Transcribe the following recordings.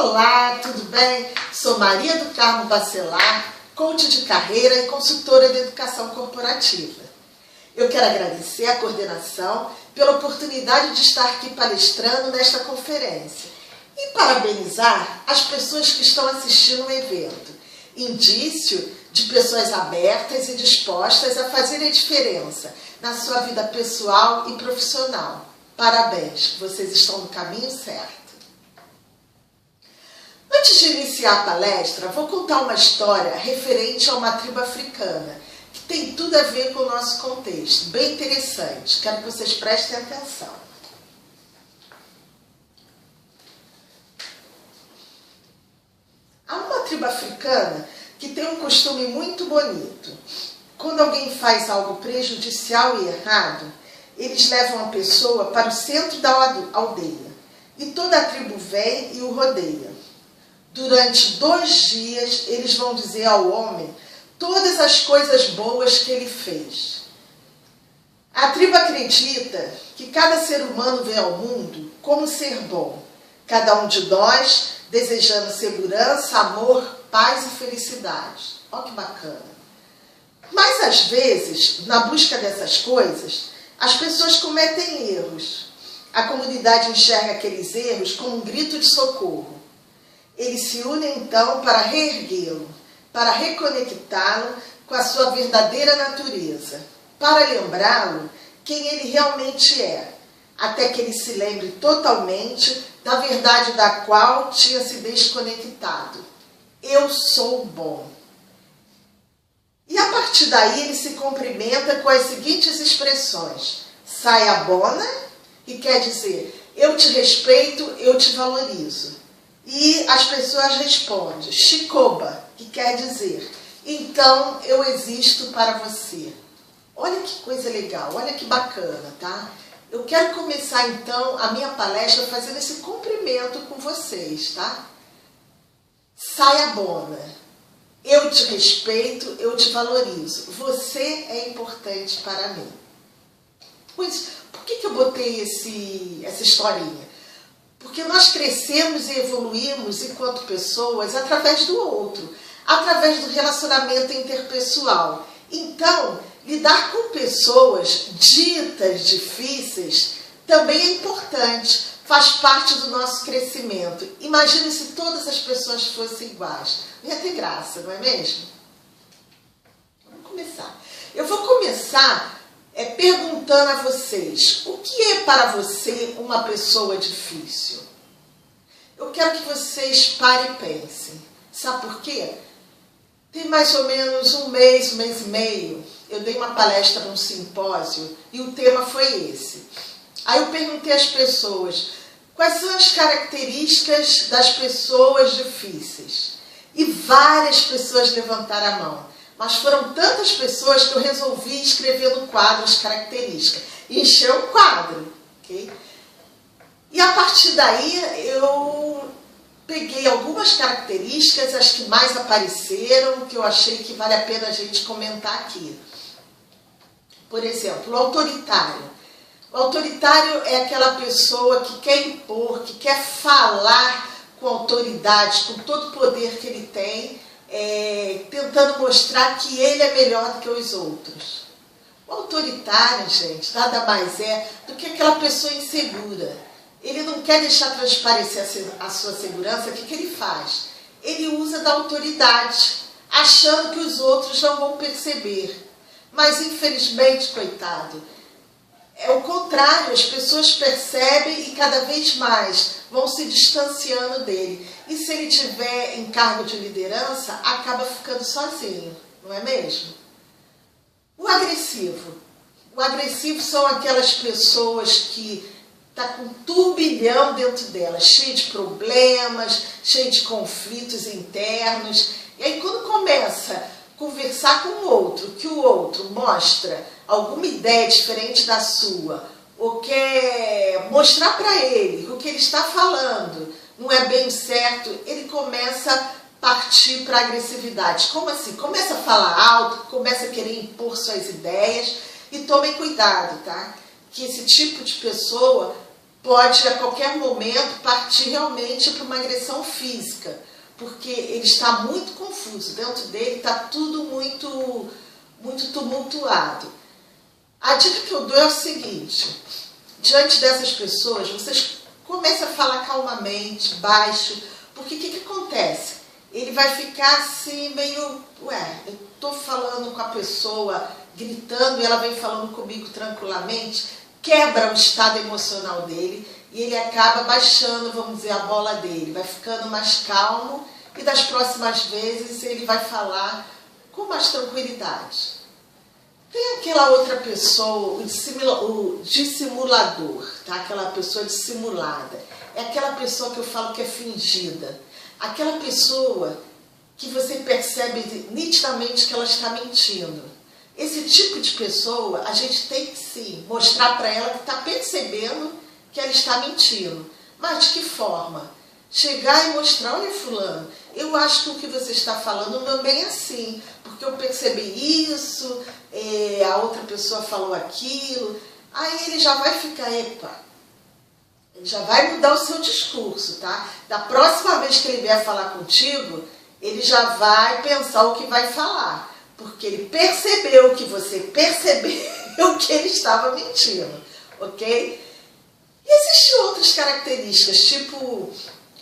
Olá, tudo bem? Sou Maria do Carmo Bacelar, coach de carreira e consultora de educação corporativa. Eu quero agradecer à coordenação pela oportunidade de estar aqui palestrando nesta conferência e parabenizar as pessoas que estão assistindo o evento, indício de pessoas abertas e dispostas a fazer a diferença na sua vida pessoal e profissional. Parabéns, vocês estão no caminho certo. Antes de iniciar a palestra, vou contar uma história referente a uma tribo africana, que tem tudo a ver com o nosso contexto, bem interessante. Quero que vocês prestem atenção. Há uma tribo africana que tem um costume muito bonito. Quando alguém faz algo prejudicial e errado, eles levam a pessoa para o centro da aldeia e toda a tribo vem e o rodeia. Durante 2 dias, eles vão dizer ao homem todas as coisas boas que ele fez. A tribo acredita que cada ser humano vem ao mundo como ser bom, cada um de nós desejando segurança, amor, paz e felicidade. Olha que bacana. Mas, às vezes, na busca dessas coisas, as pessoas cometem erros. A comunidade enxerga aqueles erros como um grito de socorro. Eles se unem, então, para reerguê-lo, para reconectá-lo com a sua verdadeira natureza, para lembrá-lo quem ele realmente é, até que ele se lembre totalmente da verdade da qual tinha se desconectado. Eu sou bom. E a partir daí ele se cumprimenta com as seguintes expressões: Sayabona, que quer dizer eu te respeito, eu te valorizo. E as pessoas respondem Shikoba, que quer dizer então eu existo para você. Olha que coisa legal, olha que bacana, tá? Eu quero começar então a minha palestra fazendo esse cumprimento com vocês, tá? Sayabona, eu te respeito, eu te valorizo. Você é importante para mim. Pois, por que eu botei essa historinha? Porque nós crescemos e evoluímos enquanto pessoas através do outro, através do relacionamento interpessoal. Então, lidar com pessoas ditas difíceis também é importante, faz parte do nosso crescimento. Imagine se todas as pessoas fossem iguais. Não ia ter graça, não é mesmo? Vamos começar. Eu vou começar perguntando a vocês, o que é para você uma pessoa difícil? Eu quero que vocês parem e pensem. Sabe por quê? Tem mais ou menos um mês e meio, eu dei uma palestra num simpósio e o tema foi esse. Aí eu perguntei às pessoas, quais são as características das pessoas difíceis? E várias pessoas levantaram a mão. Mas foram tantas pessoas que eu resolvi escrever no quadro as características. E encheu o quadro. Okay? E a partir daí eu peguei algumas características, as que mais apareceram, que eu achei que vale a pena a gente comentar aqui. Por exemplo, o autoritário. O autoritário é aquela pessoa que quer impor, que quer falar com autoridade, com todo o poder que ele tem, tentando mostrar que ele é melhor do que os outros. O autoritário, gente, nada mais é do que aquela pessoa insegura. Ele não quer deixar transparecer a sua segurança. O que ele faz? Ele usa da autoridade, achando que os outros não vão perceber. Mas, infelizmente, coitado, é o contrário, as pessoas percebem e cada vez mais vão se distanciando dele. E se ele tiver em cargo de liderança, acaba ficando sozinho, não é mesmo? O agressivo. O agressivo são aquelas pessoas que estão com um turbilhão dentro delas, cheio de problemas, cheio de conflitos internos. E aí quando começa a conversar com o outro, que o outro mostra alguma ideia diferente da sua, ou quer mostrar para ele que o que ele está falando não é bem certo, ele começa a partir para a agressividade. Como assim? Começa a falar alto, começa a querer impor suas ideias. E tomem cuidado, tá? Que esse tipo de pessoa pode a qualquer momento partir realmente para uma agressão física, porque ele está muito confuso, dentro dele está tudo muito tumultuado. A dica que eu dou é o seguinte: diante dessas pessoas, vocês comecem a falar calmamente, baixo, porque o que acontece? Ele vai ficar assim meio, eu estou falando com a pessoa, gritando, e ela vem falando comigo tranquilamente, quebra o estado emocional dele e ele acaba baixando, vamos dizer, a bola dele, vai ficando mais calmo e das próximas vezes ele vai falar com mais tranquilidade. Tem aquela outra pessoa, o dissimulador, tá? Aquela pessoa dissimulada. É aquela pessoa que eu falo que é fingida. Aquela pessoa que você percebe nitidamente que ela está mentindo. Esse tipo de pessoa, a gente tem que sim mostrar para ela que está percebendo que ela está mentindo. Mas de que forma? Chegar e mostrar: olha, fulano, eu acho que o que você está falando não é bem assim, porque eu percebi isso, a outra pessoa falou aquilo. Aí ele já vai ficar, epa, ele já vai mudar o seu discurso, tá? Da próxima vez que ele vier falar contigo, ele já vai pensar o que vai falar, porque ele percebeu que você percebeu que ele estava mentindo, ok? E existem outras características, tipo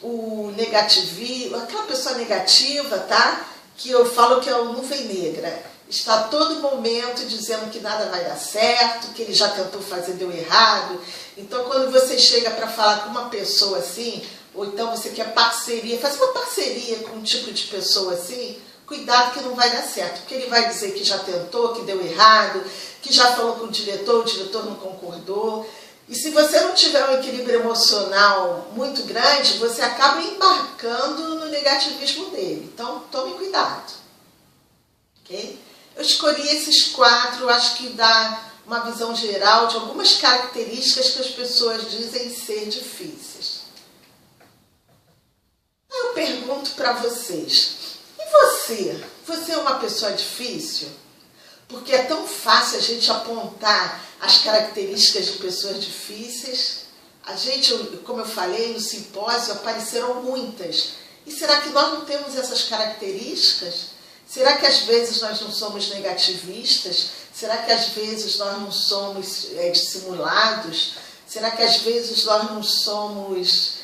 o negativismo, aquela pessoa negativa, tá? Que eu falo que é o nuvem negra. Está a todo momento dizendo que nada vai dar certo, que ele já tentou fazer, deu errado. Então, quando você chega para falar com uma pessoa assim, ou então você quer parceria, faz uma parceria com um tipo de pessoa assim, cuidado que não vai dar certo, porque ele vai dizer que já tentou, que deu errado, que já falou com o diretor não concordou. E se você não tiver um equilíbrio emocional muito grande, você acaba embarcando no negativismo dele. Então, tome cuidado. Ok? Eu escolhi esses 4, acho que dá uma visão geral de algumas características que as pessoas dizem ser difíceis. Eu pergunto para vocês, e você? Você é uma pessoa difícil? Porque é tão fácil a gente apontar as características de pessoas difíceis. A gente, como eu falei, no simpósio apareceram muitas. E será que nós não temos essas características? Será que às vezes nós não somos negativistas? Será que às vezes nós não somos dissimulados? Será que às vezes nós não somos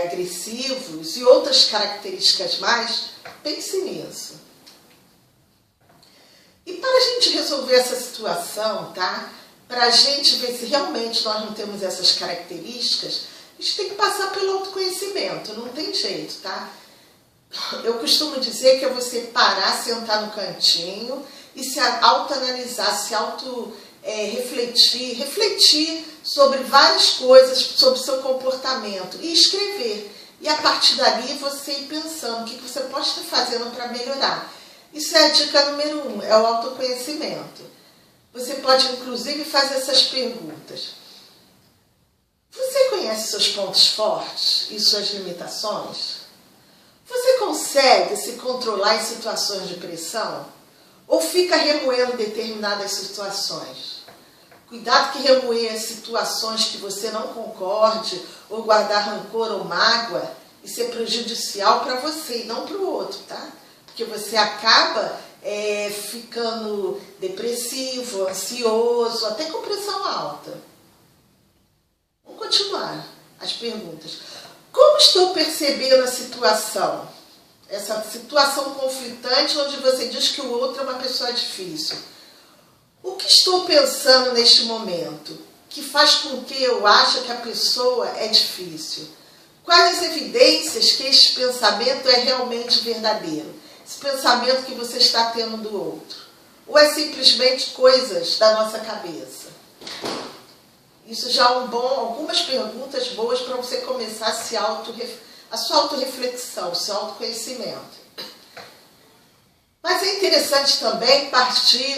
agressivos? E outras características mais? Pense nisso. E para a gente resolver essa situação, tá? Para a gente ver se realmente nós não temos essas características, a gente tem que passar pelo autoconhecimento, não tem jeito, tá? Eu costumo dizer que é você parar, sentar no cantinho e se autoanalisar, se refletir sobre várias coisas, sobre o seu comportamento e escrever. E a partir dali você ir pensando o que você pode estar fazendo para melhorar. Isso é a dica número 1, é o autoconhecimento. Você pode, inclusive, fazer essas perguntas. Você conhece seus pontos fortes e suas limitações? Você consegue se controlar em situações de pressão? Ou fica remoendo determinadas situações? Cuidado que remoer situações que você não concorde, ou guardar rancor ou mágoa, isso é prejudicial para você e não para o outro, tá? Porque você acaba ficando depressivo, ansioso, até com pressão alta. Vamos continuar as perguntas. Como estou percebendo a situação? Essa situação conflitante onde você diz que o outro é uma pessoa difícil. O que estou pensando neste momento que faz com que eu ache que a pessoa é difícil? Quais as evidências que este pensamento é realmente verdadeiro? Esse pensamento que você está tendo do outro? Ou é simplesmente coisas da nossa cabeça? Isso já é algumas perguntas boas para você começar a sua autorreflexão, o seu autoconhecimento. Mas é interessante também partir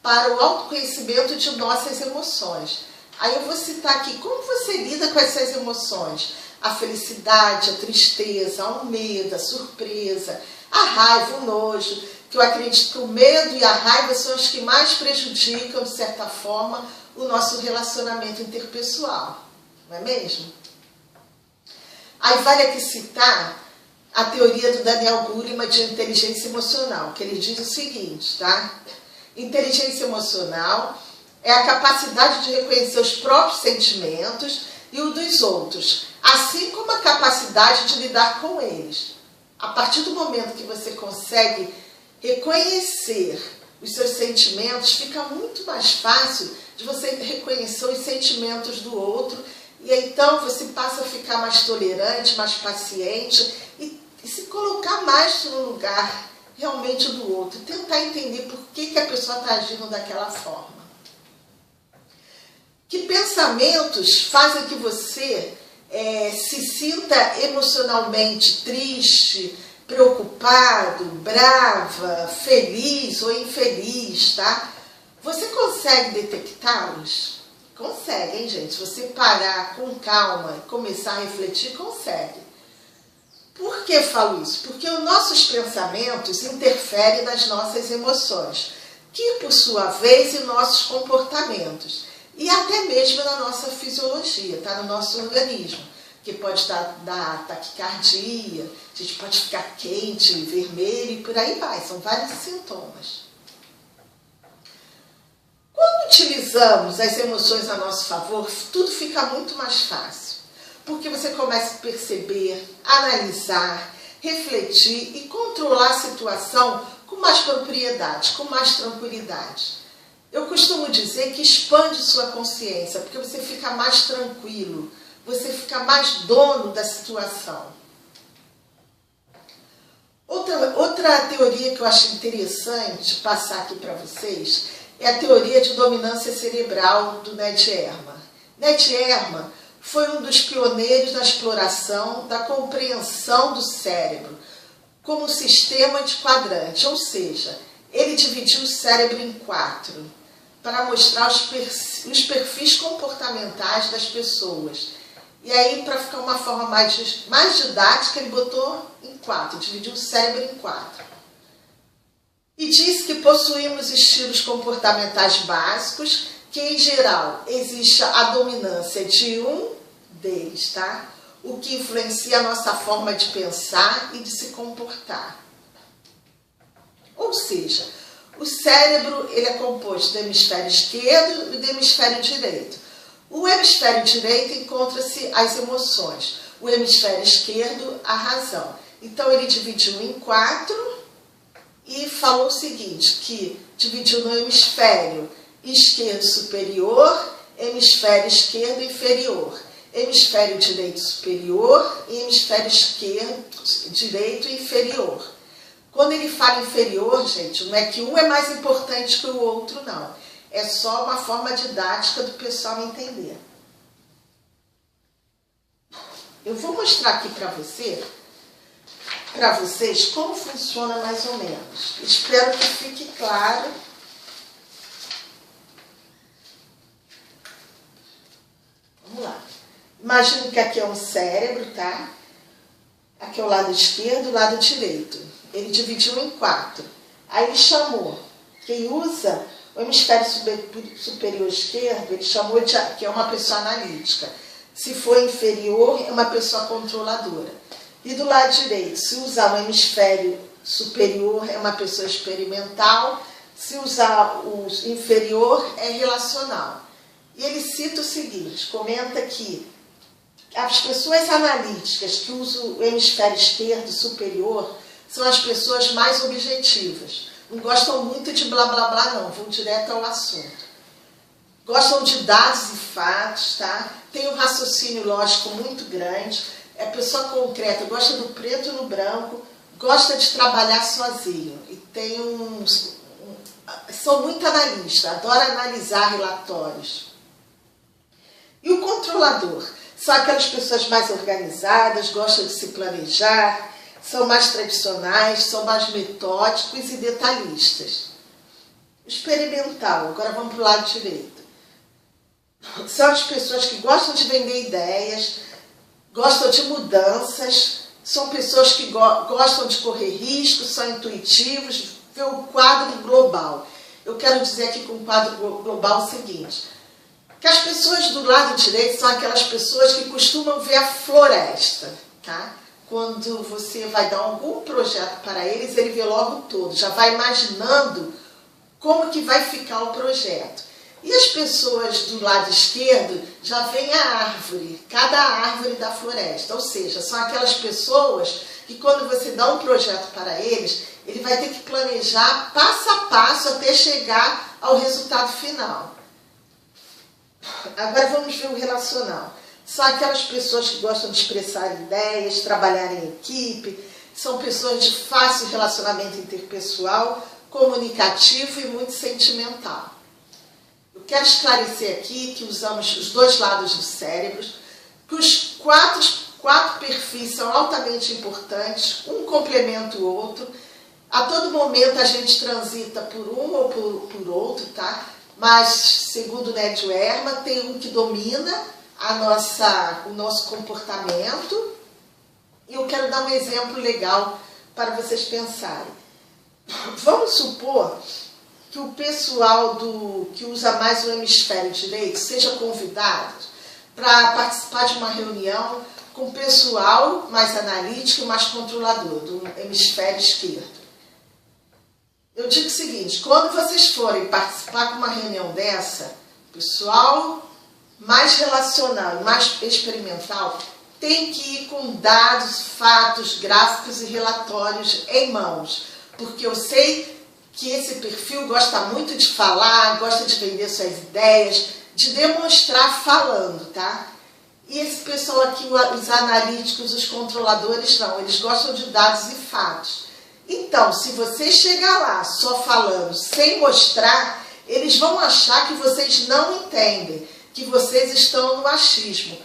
para o autoconhecimento de nossas emoções. Aí eu vou citar aqui como você lida com essas emoções. A felicidade, a tristeza, o medo, a surpresa, a raiva, o nojo, que eu acredito que o medo e a raiva são os que mais prejudicam, de certa forma, o nosso relacionamento interpessoal, não é mesmo? Aí vale aqui citar a teoria do Daniel Goleman de inteligência emocional, que ele diz o seguinte, tá? Inteligência emocional é a capacidade de reconhecer os próprios sentimentos e o dos outros, assim como a capacidade de lidar com eles. A partir do momento que você consegue reconhecer os seus sentimentos, fica muito mais fácil de você reconhecer os sentimentos do outro e então você passa a ficar mais tolerante, mais paciente e se colocar mais no lugar realmente do outro, tentar entender por que a pessoa está agindo daquela forma. Que pensamentos fazem que você se sinta emocionalmente triste, preocupado, brava, feliz ou infeliz, tá? Você consegue detectá-los? Consegue, hein, gente? Se você parar com calma e começar a refletir, consegue. Por que falo isso? Porque os nossos pensamentos interferem nas nossas emoções, que por sua vez em nossos comportamentos e até mesmo na nossa fisiologia, tá? No nosso organismo, que pode dar taquicardia, a gente pode ficar quente, vermelho e por aí vai, são vários sintomas. Quando utilizamos as emoções a nosso favor, tudo fica muito mais fácil. Porque você começa a perceber, analisar, refletir e controlar a situação com mais propriedade, com mais tranquilidade. Eu costumo dizer que expande sua consciência, porque você fica mais tranquilo, você fica mais dono da situação. Outra teoria que eu acho interessante passar aqui para vocês é a teoria de dominância cerebral do Ned Ehrman. Ned Ehrman foi um dos pioneiros na exploração da compreensão do cérebro como um sistema de quadrante, ou seja, ele dividiu o cérebro em 4 para mostrar os perfis comportamentais das pessoas. E aí, para ficar uma forma mais didática, ele botou em 4, dividiu o cérebro em 4. E disse que possuímos estilos comportamentais básicos, que em geral existe a dominância de um deles, tá? O que influencia a nossa forma de pensar e de se comportar. Ou seja, o cérebro ele é composto do hemisfério esquerdo e do hemisfério direito. O hemisfério direito encontra-se as emoções, o hemisfério esquerdo a razão. Então ele dividiu em 4 e falou o seguinte, que dividiu no hemisfério esquerdo superior, hemisfério esquerdo inferior, hemisfério direito superior e hemisfério esquerdo direito inferior. Quando ele fala inferior, gente, não é que um é mais importante que o outro, não. É só uma forma didática do pessoal entender. Eu vou mostrar aqui para vocês como funciona mais ou menos. Espero que fique claro. Vamos lá. Imagino que aqui é um cérebro, tá? Aqui é o lado esquerdo e o lado direito. Ele dividiu em 4. Aí ele chamou. Quem usa o hemisfério superior esquerdo, ele chamou de que é uma pessoa analítica. Se for inferior, é uma pessoa controladora. E do lado direito, se usar o hemisfério superior, é uma pessoa experimental. Se usar o inferior, é relacional. E ele cita o seguinte, comenta que as pessoas analíticas que usam o hemisfério esquerdo superior são as pessoas mais objetivas. Não gostam muito de blá blá blá, não, vão direto ao assunto. Gostam de dados e fatos, tá? Tem um raciocínio lógico muito grande, é pessoa concreta, gosta do preto e no branco, gosta de trabalhar sozinho. E tem são muito analistas, adoram analisar relatórios. E o controlador? São aquelas pessoas mais organizadas, gostam de se planejar, são mais tradicionais, são mais metódicos e detalhistas. Experimental, agora vamos para o lado direito. São as pessoas que gostam de vender ideias, gostam de mudanças, são pessoas que gostam de correr riscos, são intuitivos, vê o quadro global. Eu quero dizer aqui com o quadro global o seguinte, que as pessoas do lado direito são aquelas pessoas que costumam ver a floresta, tá? Quando você vai dar algum projeto para eles, ele vê logo todo, já vai imaginando como que vai ficar o projeto. E as pessoas do lado esquerdo já veem a árvore, cada árvore da floresta, ou seja, são aquelas pessoas que quando você dá um projeto para eles, ele vai ter que planejar passo a passo até chegar ao resultado final. Agora vamos ver o relacional. São aquelas pessoas que gostam de expressar ideias, trabalhar em equipe, são pessoas de fácil relacionamento interpessoal, comunicativo e muito sentimental. Eu quero esclarecer aqui que usamos os dois lados do cérebro, que os quatro perfis são altamente importantes, um complementa o outro. A todo momento a gente transita por um ou por outro, tá? Mas, segundo Ned Wierman, tem um que domina o nosso comportamento. E eu quero dar um exemplo legal para vocês pensarem. Vamos supor que o pessoal que usa mais o hemisfério direito seja convidado para participar de uma reunião com o pessoal mais analítico e mais controlador, do hemisfério esquerdo. Eu digo o seguinte, quando vocês forem participar de uma reunião dessa, pessoal mais relacional, mais experimental, tem que ir com dados, fatos, gráficos e relatórios em mãos, porque eu sei que esse perfil gosta muito de falar, gosta de vender suas ideias, de demonstrar falando, tá? E esse pessoal aqui, os analíticos, os controladores, não, eles gostam de dados e fatos. Então, se você chegar lá só falando, sem mostrar, eles vão achar que vocês não entendem, que vocês estão no achismo,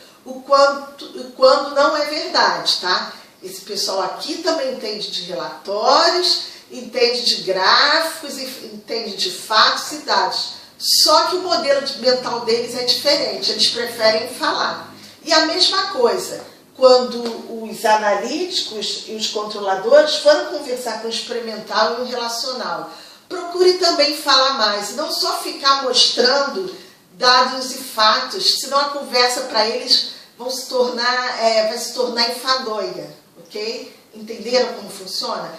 quando não é verdade, tá? Esse pessoal aqui também entende de relatórios, entende de gráficos, entende de fatos e dados. Só que o modelo mental deles é diferente, eles preferem falar. E a mesma coisa, quando os analíticos e os controladores foram conversar com o experimental e o relacional, procure também falar mais, não só ficar mostrando dados e fatos, senão a conversa para eles vai se tornar enfadonha, ok? Entenderam como funciona?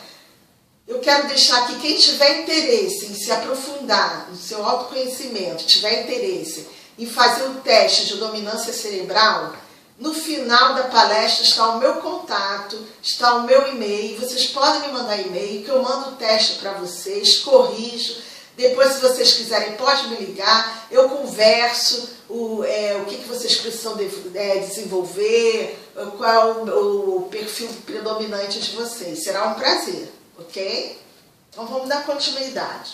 Eu quero deixar aqui, quem tiver interesse em se aprofundar no seu autoconhecimento, tiver interesse em fazer o teste de dominância cerebral, no final da palestra está o meu contato, está o meu e-mail, vocês podem me mandar e-mail, que eu mando o teste para vocês, corrijo, depois se vocês quiserem pode me ligar, eu converso o que vocês precisam desenvolver, qual é o perfil predominante de vocês, será um prazer. Ok? Então vamos dar continuidade.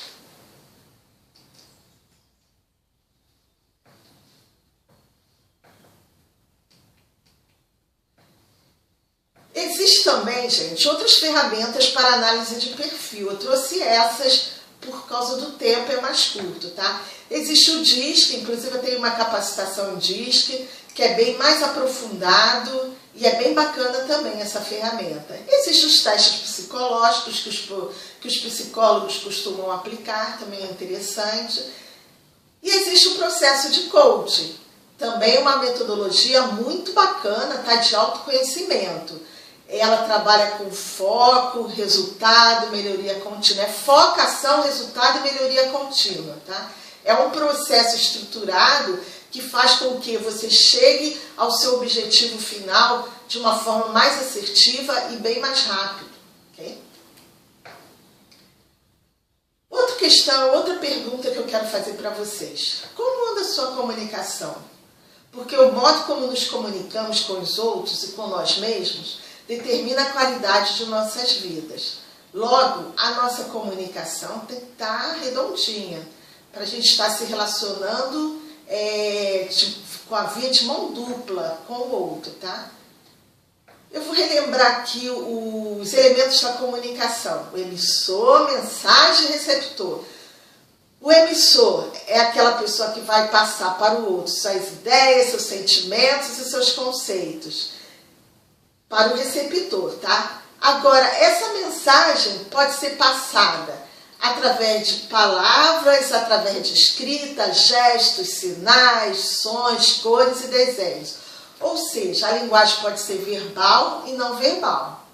Existem também, gente, outras ferramentas para análise de perfil. Eu trouxe essas por causa do tempo, é mais curto, tá? Existe o DISC, inclusive eu tenho uma capacitação em DISC, que é bem mais aprofundado e é bem bacana também essa ferramenta. Existem os testes psicológicos que os psicólogos costumam aplicar, também é interessante. E existe o processo de coaching, também uma metodologia muito bacana, tá, de autoconhecimento. Ela trabalha com foco, resultado, melhoria contínua. É focação, resultado e melhoria contínua, tá? É um processo estruturado que faz com que você chegue ao seu objetivo final de uma forma mais assertiva e bem mais rápido. Okay? Outra pergunta que eu quero fazer para vocês. Como anda a sua comunicação? Porque o modo como nos comunicamos com os outros e com nós mesmos determina a qualidade de nossas vidas. Logo, a nossa comunicação tem que estar redondinha, para a gente estar se relacionando com a via de mão dupla com o outro, tá? Eu vou relembrar aqui os elementos da comunicação. O emissor, mensagem e receptor. O emissor é aquela pessoa que vai passar para o outro suas ideias, seus sentimentos e seus conceitos. Para o receptor, tá? Agora, essa mensagem pode ser passada através de palavras, através de escrita, gestos, sinais, sons, cores e desenhos. Ou seja, a linguagem pode ser verbal e não verbal.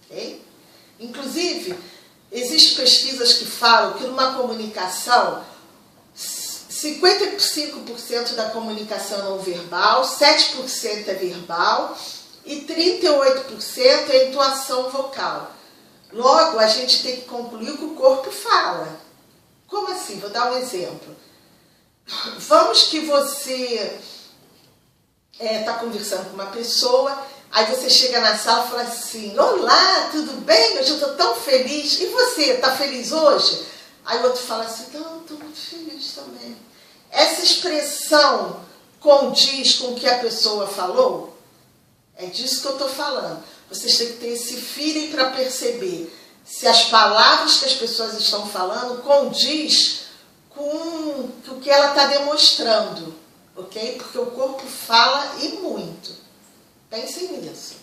Okay? Inclusive, existem pesquisas que falam que numa comunicação, 55% da comunicação não verbal, 7% é verbal e 38% é entoação vocal. Logo, a gente tem que concluir que o corpo fala. Como assim? Vou dar um exemplo. Vamos que você está conversando com uma pessoa, aí você chega na sala e fala assim, olá, tudo bem? Hoje eu estou tão feliz. E você, está feliz hoje? Aí o outro fala assim, não, estou muito feliz também. Essa expressão condiz com o que a pessoa falou? É disso que eu estou falando. Vocês têm que ter esse feeling para perceber se as palavras que as pessoas estão falando condiz com o que ela está demonstrando, ok? Porque o corpo fala e muito. Pensem nisso.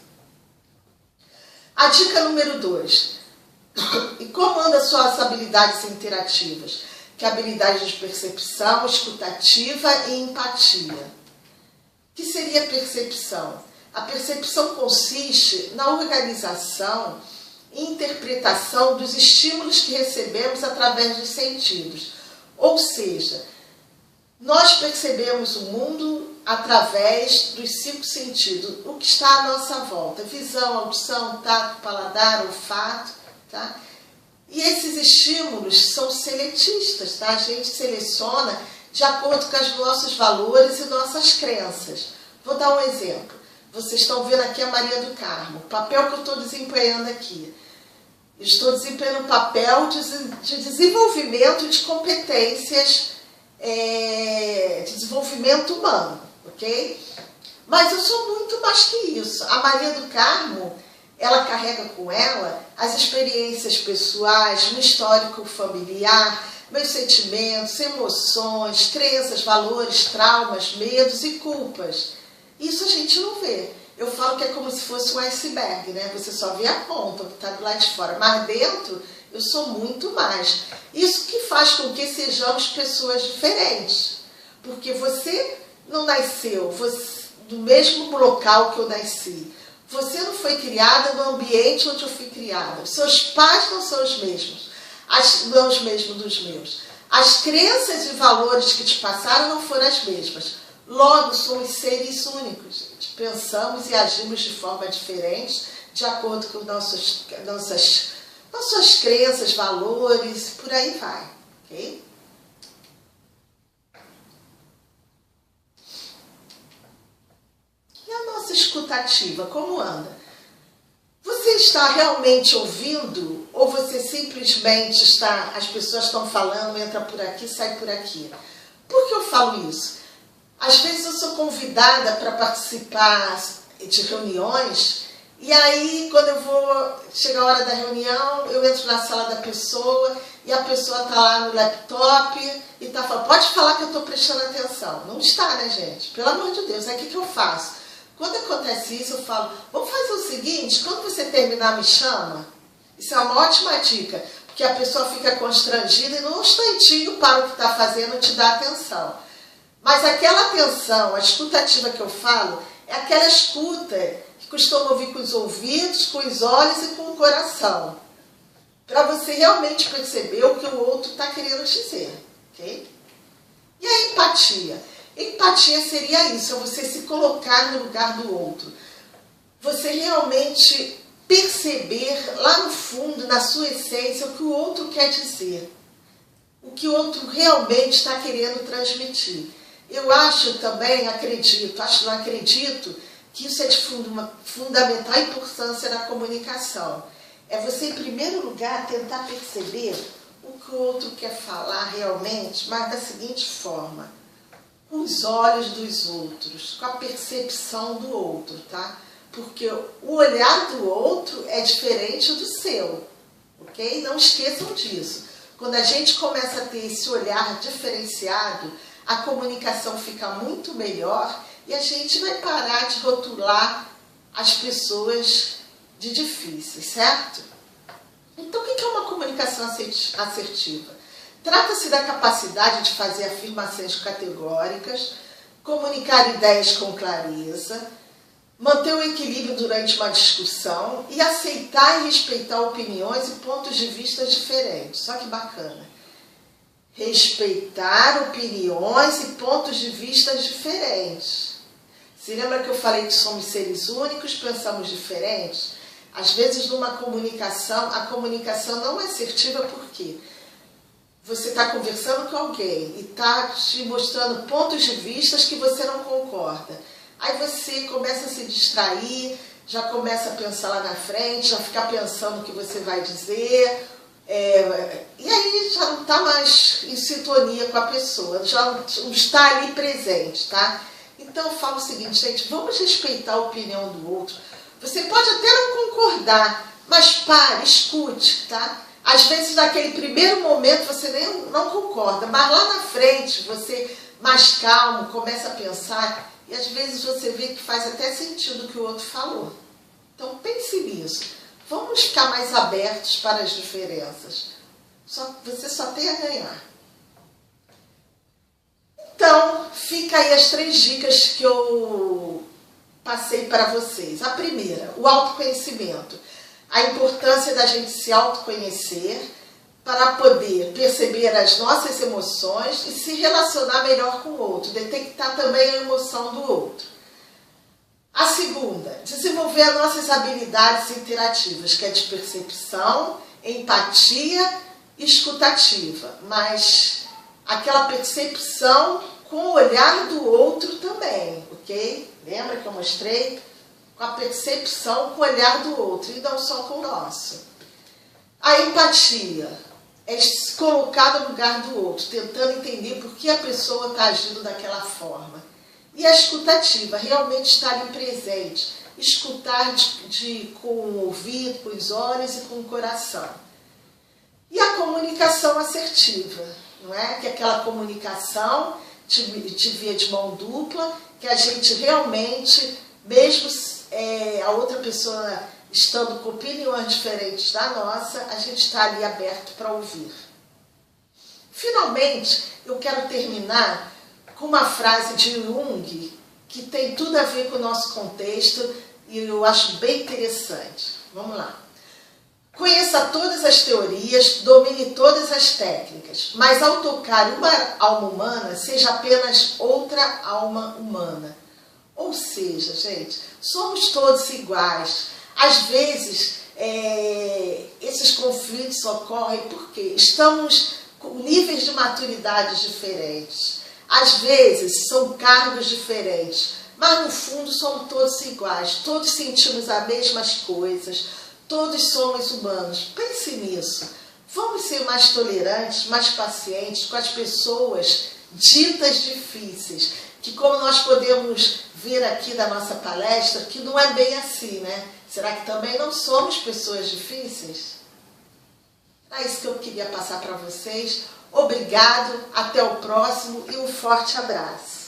A dica número 2. E como andam suas habilidades interativas? Que é a habilidade de percepção, escutativa e empatia. O que seria percepção? A percepção consiste na organização e interpretação dos estímulos que recebemos através dos sentidos. Ou seja, nós percebemos o mundo através dos 5 sentidos, o que está à nossa volta. Visão, audição, tato, paladar, olfato. Tá? E esses estímulos são seletistas, tá? A gente seleciona de acordo com os nossos valores e nossas crenças. Vou dar um exemplo. Vocês estão vendo aqui a Maria do Carmo, o papel que eu estou desempenhando aqui. Eu estou desempenhando um papel de desenvolvimento de competências, de desenvolvimento humano, ok? Mas eu sou muito mais que isso. A Maria do Carmo, ela carrega com ela as experiências pessoais, meu histórico familiar, meus sentimentos, emoções, crenças, valores, traumas, medos e culpas. Isso a gente não vê. Eu falo que é como se fosse um iceberg, né? Você só vê a ponta, que está do lado de fora. Mas dentro, eu sou muito mais. Isso que faz com que sejamos pessoas diferentes. Porque você não nasceu do mesmo local que eu nasci. Você não foi criada no ambiente onde eu fui criada. Seus pais não são os mesmos. Não os mesmos dos meus. As crenças e valores que te passaram não foram as mesmas. Logo, somos seres únicos. Gente. Pensamos e agimos de forma diferente, de acordo com nossas crenças, valores, por aí vai. Okay? E a nossa escutativa, como anda? Você está realmente ouvindo ou você simplesmente está, as pessoas estão falando, entra por aqui, sai por aqui? Por que eu falo isso? Às vezes eu sou convidada para participar de reuniões e aí quando chega a hora da reunião, eu entro na sala da pessoa e a pessoa está lá no laptop e está falando, pode falar que eu estou prestando atenção. Não está, né, gente? Pelo amor de Deus, aí o que eu faço? Quando acontece isso, eu falo, vamos fazer o seguinte, quando você terminar, me chama. Isso é uma ótima dica, porque a pessoa fica constrangida e num instantinho para o que está fazendo e te dá atenção. Mas aquela atenção, a escutativa que eu falo, é aquela escuta que costuma ouvir com os ouvidos, com os olhos e com o coração. Para você realmente perceber o que o outro está querendo dizer. Okay? E a empatia? Empatia seria isso, é você se colocar no lugar do outro. Você realmente perceber lá no fundo, na sua essência, o que o outro quer dizer. O que o outro realmente está querendo transmitir. Eu acho também, não acredito, que isso é de fundamental importância na comunicação. É você, em primeiro lugar, tentar perceber o que o outro quer falar realmente, mas da seguinte forma, com os olhos dos outros, com a percepção do outro, tá? Porque o olhar do outro é diferente do seu, ok? Não esqueçam disso. Quando a gente começa a ter esse olhar diferenciado, a comunicação fica muito melhor e a gente vai parar de rotular as pessoas de difíceis, certo? Então, o que é uma comunicação? comunicação assertiva? Trata-se da capacidade de fazer afirmações categóricas, comunicar ideias com clareza, manter o equilíbrio durante uma discussão e aceitar e respeitar opiniões e pontos de vista diferentes. Olha que bacana. Respeitar opiniões e pontos de vista diferentes. Se lembra que eu falei que somos seres únicos, pensamos diferentes? Às vezes, numa comunicação, a comunicação não é assertiva por quê? Você está conversando com alguém e está te mostrando pontos de vista que você não concorda. Aí você começa a se distrair, já começa a pensar lá na frente, já fica pensando o que você vai dizer, e aí já não está mais em sintonia com a pessoa, já não está ali presente, tá? Então eu falo o seguinte, gente, vamos respeitar a opinião do outro. Você pode até não concordar, mas pare, escute, tá? Às vezes, naquele primeiro momento, você não concorda, mas lá na frente, você mais calmo, começa a pensar, e às vezes você vê que faz até sentido o que o outro falou. Então, pense nisso. Vamos ficar mais abertos para as diferenças. Você só tem a ganhar. Então, fica aí as 3 dicas que eu passei para vocês. A primeira, o autoconhecimento. A importância da gente se autoconhecer para poder perceber as nossas emoções e se relacionar melhor com o outro, detectar também a emoção do outro. A segunda, desenvolver as nossas habilidades interativas, que é de percepção, empatia e escutativa, mas aquela percepção com o olhar do outro também, ok? Lembra que eu mostrei? Com a percepção, com o olhar do outro, e não só com o nosso. A empatia é se colocar no lugar do outro, tentando entender por que a pessoa está agindo daquela forma. E a escutativa, realmente estar ali presente, escutar com o ouvido, com os olhos e com o coração. E a comunicação assertiva, não é? Que é aquela comunicação de via de mão dupla, que a gente realmente, mesmo a outra pessoa estando com opiniões diferentes da nossa, a gente está ali aberto para ouvir. Finalmente, eu quero terminar com uma frase de Jung, que tem tudo a ver com o nosso contexto e eu acho bem interessante. Vamos lá. Conheça todas as teorias, domine todas as técnicas, mas ao tocar uma alma humana, seja apenas outra alma humana. Ou seja, gente, somos todos iguais. Às vezes, esses conflitos ocorrem porque estamos com níveis de maturidade diferentes. Às vezes, são cargos diferentes, mas no fundo somos todos iguais. Todos sentimos as mesmas coisas, todos somos humanos. Pense nisso. Vamos ser mais tolerantes, mais pacientes com as pessoas ditas difíceis, que como nós podemos ver aqui da nossa palestra, que não é bem assim, né? Será que também não somos pessoas difíceis? É isso que eu queria passar para vocês. Obrigado, até o próximo e um forte abraço.